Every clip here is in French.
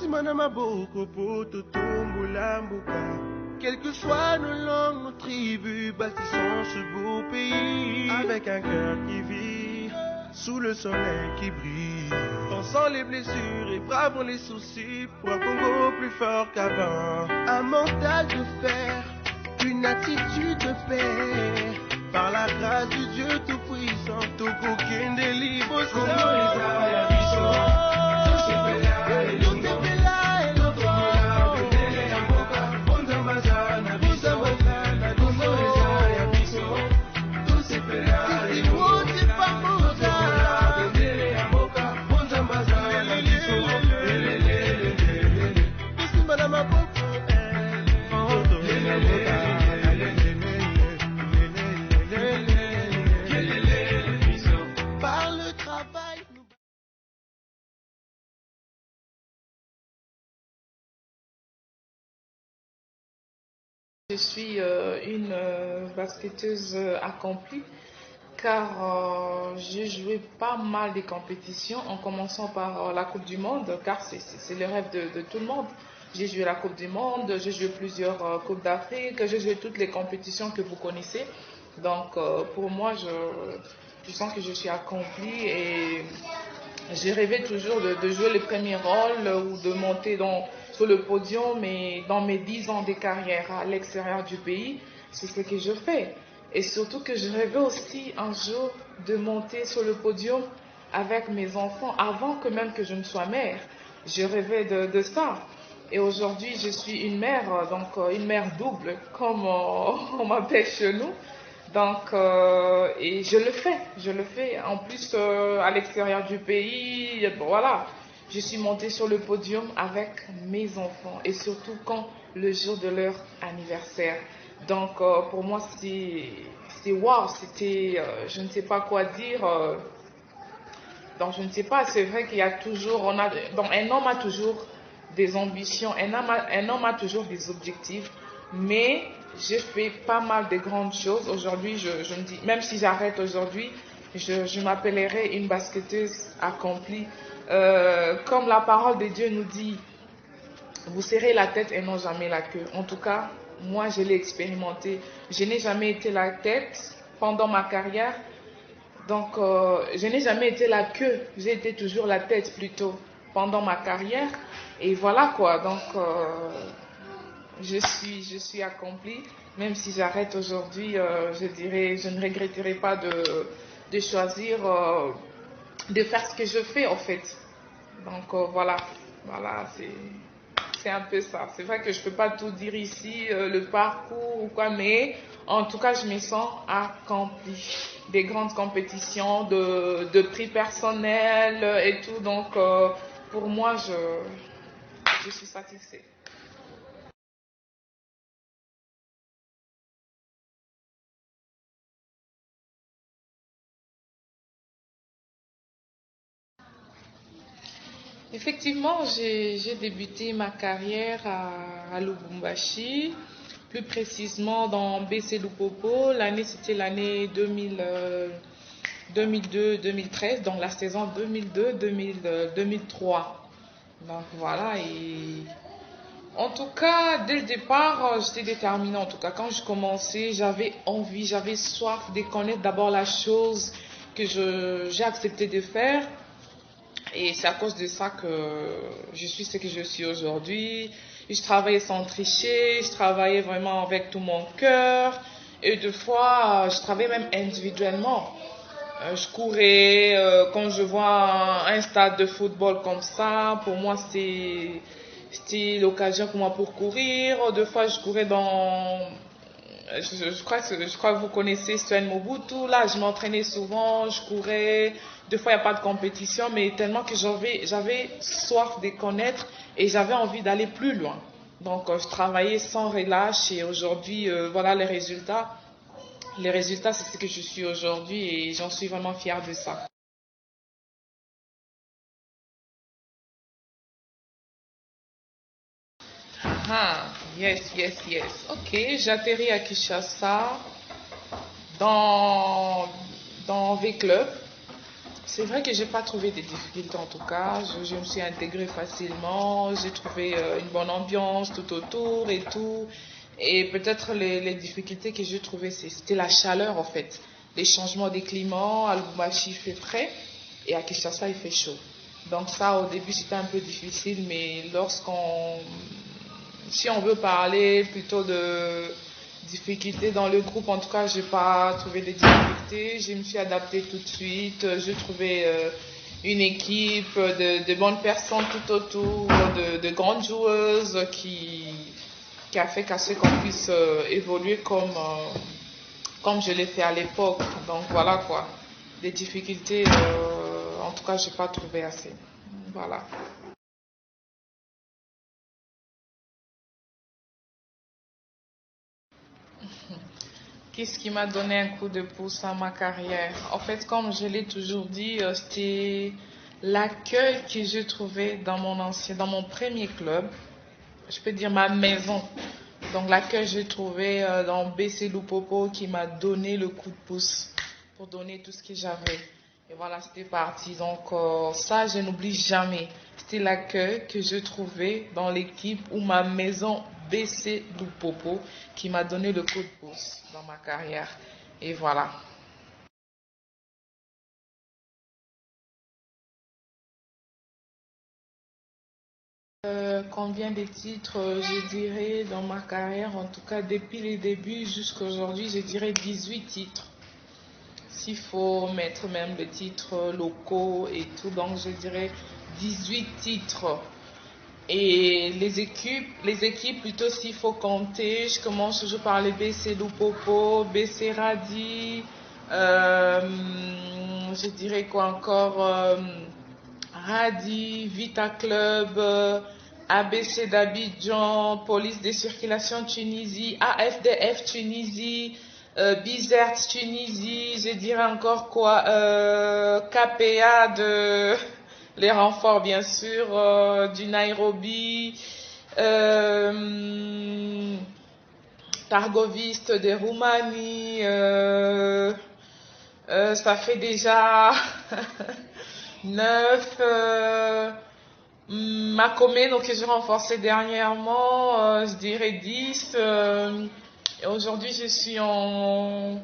Simana maboko poto tombola mboka. Quelles que soient nos langues, nos tribus, bâtissons ce beau pays. Avec un cœur qui vit sous le soleil qui brille. Pensant les blessures et bravons les soucis pour un Congo plus fort qu'avant. Un mental de fer, une attitude de paix. Par la grâce du Dieu Tout-Puissant, Togo Kende libre Je suis une basketteuse accomplie car j'ai joué pas mal de compétitions en commençant par la Coupe du Monde car c'est le rêve de tout le monde. J'ai joué la Coupe du Monde, j'ai joué plusieurs Coupes d'Afrique, j'ai joué toutes les compétitions que vous connaissez. Donc pour moi, je sens que je suis accomplie et j'ai rêvé toujours de jouer le premier rôle ou de monter sur le podium, mais dans mes 10 ans de carrière à l'extérieur du pays, c'est ce que je fais. Et surtout que je rêvais aussi un jour de monter sur le podium avec mes enfants avant que même que je ne sois mère. Je rêvais de ça. Et aujourd'hui, je suis une mère, donc une mère double, comme on m'appelle chez nous. Donc, et je le fais. En plus, à l'extérieur du pays, voilà, je suis montée sur le podium avec mes enfants et surtout quand le jour de leur anniversaire. Donc, pour moi, c'est waouh, c'était, je ne sais pas quoi dire. Donc, je ne sais pas, c'est vrai qu'il y a toujours, donc un homme a toujours des ambitions, un homme a toujours des objectifs, mais j'ai fait pas mal de grandes choses. Aujourd'hui, je me dis, même si j'arrête aujourd'hui, je m'appellerai une basketteuse accomplie. Comme la parole de Dieu nous dit, vous serrez la tête et non jamais la queue. En tout cas, moi, je l'ai expérimenté. Je n'ai jamais été la tête pendant ma carrière. Donc, je n'ai jamais été la queue, j'ai été toujours la tête plutôt pendant ma carrière. Et voilà quoi, donc je suis accomplie. Même si j'arrête aujourd'hui, je ne regretterai pas de choisir de faire ce que je fais en fait. Donc voilà, c'est un peu ça. C'est vrai que je ne peux pas tout dire ici, le parcours ou quoi, mais en tout cas, je me sens accomplie. Des grandes compétitions, de prix personnels et tout. Donc, pour moi, je suis satisfaite. Effectivement, j'ai débuté ma carrière à Lubumbashi, plus précisément dans BC Lupopo. L'année, c'était l'année 2002-2013, donc la saison 2002-2003. Donc voilà, et en tout cas, dès le départ, j'étais déterminée. En tout cas, quand je commençais, j'avais envie, j'avais soif de connaître d'abord la chose que j'ai accepté de faire. Et c'est à cause de ça que je suis ce que je suis aujourd'hui. Je travaillais sans tricher, je travaillais vraiment avec tout mon cœur. Et des fois, je travaillais même individuellement. Je courais, quand je vois un stade de football comme ça, pour moi c'était l'occasion pour moi pour courir. Deux fois, je courais je crois que vous connaissez Sven Mobutu. Là, je m'entraînais souvent, je courais. Deux fois, il n'y a pas de compétition, mais tellement que j'avais soif de connaître et j'avais envie d'aller plus loin. Donc, je travaillais sans relâche et aujourd'hui, voilà les résultats. Les résultats, c'est ce que je suis aujourd'hui et j'en suis vraiment fière de ça. Ah, yes, yes, yes. Ok, j'atterris à Kinshasa dans V-Club. C'est vrai que j'ai pas trouvé de difficultés en tout cas. Je me suis intégrée facilement. J'ai trouvé une bonne ambiance tout autour et tout. Et peut-être les difficultés que j'ai trouvées, c'était la chaleur en fait. Les changements des climats. À Lubumbashi, il fait frais et à Kinshasa, il fait chaud. Donc ça, au début, c'était un peu difficile, mais si on veut parler plutôt de difficultés dans le groupe, en tout cas, j'ai pas trouvé de difficultés. Je me suis adaptée tout de suite. J'ai trouvé une équipe de bonnes personnes tout autour, de grandes joueuses qui a fait qu'à ce qu'on puisse évoluer comme je l'ai fait à l'époque. Donc voilà quoi. Des difficultés, en tout cas, j'ai pas trouvé assez. Voilà. Qu'est-ce qui m'a donné un coup de pouce à ma carrière? En fait, comme je l'ai toujours dit, c'était l'accueil que j'ai trouvé dans mon premier club. Je peux dire ma maison. Donc l'accueil que j'ai trouvé dans BC Lupopo qui m'a donné le coup de pouce pour donner tout ce que j'avais. Et voilà, c'était parti. Donc ça, je n'oublie jamais. C'était l'accueil que j'ai trouvé dans l'équipe ou ma maison BC Lupopo qui m'a donné le coup de pouce dans ma carrière. Et voilà. Combien de titres, je dirais, dans ma carrière, en tout cas depuis les débuts jusqu'à aujourd'hui, je dirais 18 titres. S'il faut mettre même les titres locaux et tout, donc je dirais 18 titres. Et les équipes plutôt s'il faut compter, je commence toujours par les BC Lupopo, BC Radi, je dirais quoi encore, Radi, Vita Club, ABC d'Abidjan, Police de circulation Tunisie, AFDF Tunisie, Bizert Tunisie, je dirais encore quoi, KPA de les renforts bien sûr, du Nairobi, Targoviste de Roumanie, ça fait déjà 9. Makome, donc que j'ai renforcé dernièrement, je dirais 10. Et aujourd'hui, je suis en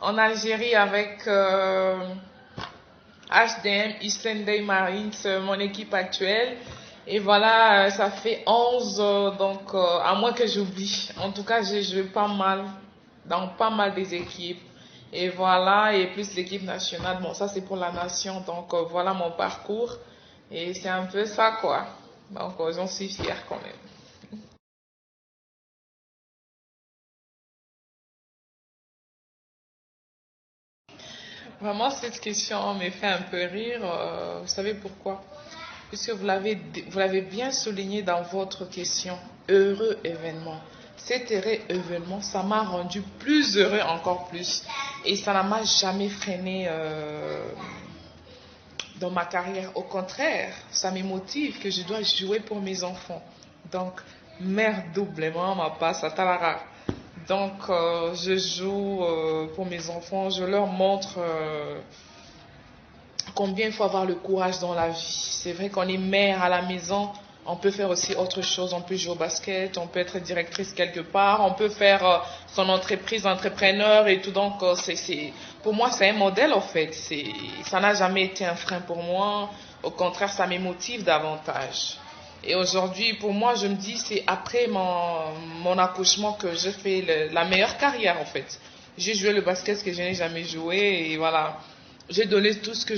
Algérie avec HDM, Eastern Day Marines, mon équipe actuelle. Et voilà, ça fait 11, donc à moins que j'oublie. En tout cas, j'ai joué pas mal, dans pas mal des équipes. Et voilà, et plus l'équipe nationale. Bon, ça c'est pour la nation, donc voilà mon parcours. Et c'est un peu ça, quoi. Donc j'en suis fière quand même. Vraiment, cette question me fait un peu rire. Vous savez pourquoi? Puisque vous l'avez bien souligné dans votre question. Heureux événement. Cet heureux événement, ça m'a rendu plus heureux encore plus. Et ça ne m'a jamais freiné dans ma carrière. Au contraire, ça me motive que je dois jouer pour mes enfants. Donc, mère doublement, ma passe à Talara. Donc, je joue pour mes enfants. Je leur montre combien il faut avoir le courage dans la vie. C'est vrai qu'on est mère à la maison, on peut faire aussi autre chose. On peut jouer au basket, on peut être directrice quelque part, on peut faire son entreprise, entrepreneur et tout. Donc, pour moi, c'est un modèle en fait. Ça n'a jamais été un frein pour moi. Au contraire, ça me motive davantage. Et aujourd'hui, pour moi, je me dis, c'est après mon accouchement que j'ai fait la meilleure carrière en fait. J'ai joué le basket que je n'ai jamais joué et voilà. J'ai donné tout ce que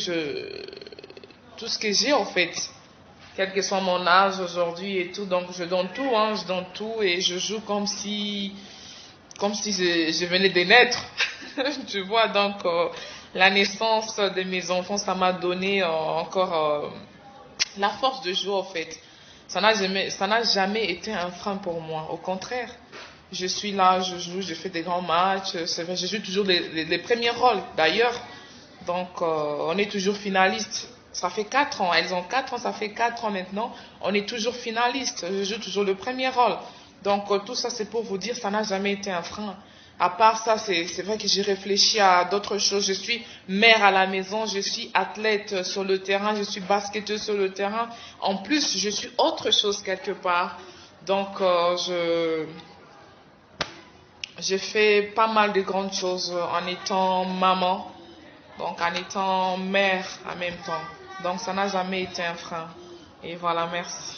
j'ai en fait, quel que soit mon âge aujourd'hui et tout. Donc je donne tout, hein, je donne tout et je joue comme si je venais de naître. Tu vois, donc la naissance de mes enfants, ça m'a donné encore la force de jouer en fait. Ça n'a jamais été un frein pour moi. Au contraire, je suis là, je joue, je fais des grands matchs. C'est vrai, je joue toujours les premiers rôles. D'ailleurs, donc on est toujours finaliste. Ça fait 4 ans. Elles ont 4 ans, ça fait 4 ans maintenant. On est toujours finaliste. Je joue toujours le premier rôle. Donc tout ça, c'est pour vous dire, ça n'a jamais été un frein. À part ça, c'est vrai que j'ai réfléchi à d'autres choses. Je suis mère à la maison, je suis athlète sur le terrain, je suis basketteuse sur le terrain. En plus, je suis autre chose quelque part. Donc, j'ai fait pas mal de grandes choses en étant maman, donc en étant mère en même temps. Donc, ça n'a jamais été un frein. Et voilà, merci.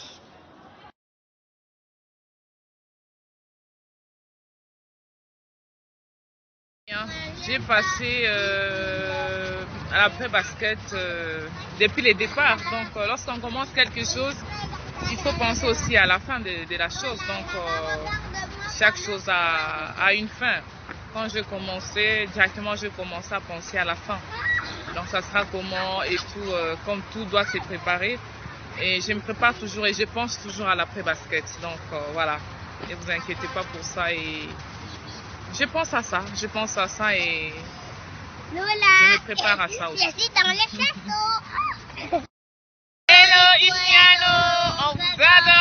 J'ai passé à l'après-basket depuis le départ. Donc, lorsqu'on commence quelque chose, il faut penser aussi à la fin de la chose. Donc, chaque chose a une fin. Quand je commençais, directement, je commençais à penser à la fin. Donc, ça sera comment et tout, comme tout doit se préparer. Et je me prépare toujours et je pense toujours à l'après-basket. Donc, voilà. Ne vous inquiétez pas pour ça. Et je pense à ça et je me prépare à ça aussi. Je suis dans le château. Hello, Isiano, on vous adore.